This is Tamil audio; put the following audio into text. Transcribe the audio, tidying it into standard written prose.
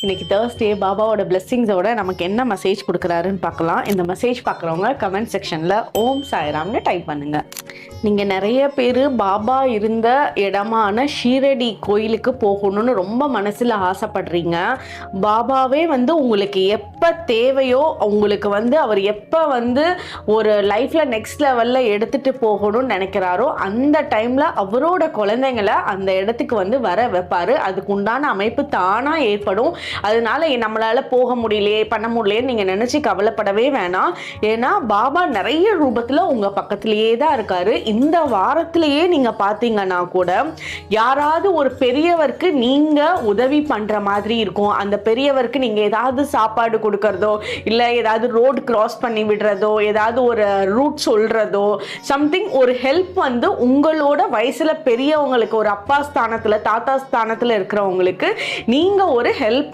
இன்னைக்கு Thursday பாபாவோட பிளெஸிங்ஸோட நமக்கு என்ன மெசேஜ் கொடுக்குறாருன்னு பார்க்கலாம். இந்த மெசேஜ் பார்க்குறவங்க கமெண்ட் செக்ஷனில் ஓம் சாய்ராம்னு டைப் பண்ணுங்க. நீங்கள் நிறைய பேர் பாபா இருந்த இடமான ஷீரடி கோயிலுக்கு போகணும்னு ரொம்ப மனசில் ஆசைப்படுறீங்க. பாபாவே உங்களுக்கு எப்போ தேவையோ உங்களுக்கு அவர் எப்போ ஒரு லைஃப்பில் நெக்ஸ்ட் லெவலில் எடுத்துகிட்டு போகணும்னு நினைக்கிறாரோ அந்த டைமில் அவரோட குழந்தைங்களை அந்த இடத்துக்கு வர வைப்பார். அதுக்கு உண்டான அமைப்பு தானாக ஏற்படும். அதனால நம்மளால போக முடியலையே பண்ண முடியலையே நீங்கள் நினச்சி கவலைப்படவே வேணாம். ஏன்னா பாபா நிறைய ரூபத்தில் உங்கள் பக்கத்திலேயே தான் இருக்காரு. இந்த வாரத்திலேயே நீங்கள் பார்த்தீங்கன்னா கூட யாராவது ஒரு பெரியவருக்கு நீங்கள் உதவி பண்ணுற மாதிரி இருக்கும். அந்த பெரியவருக்கு நீங்கள் ஏதாவது சாப்பாடு கொடுக்கறதோ இல்லை ஏதாவது ரோடு கிராஸ் பண்ணி விடுறதோ ஏதாவது ஒரு ரூட் சொல்கிறதோ சம்திங் ஒரு ஹெல்ப் உங்களோட வயசில் பெரியவங்களுக்கு ஒரு அப்பா ஸ்தானத்தில் தாத்தா ஸ்தானத்தில் இருக்கிறவங்களுக்கு நீங்கள் ஒரு ஹெல்ப்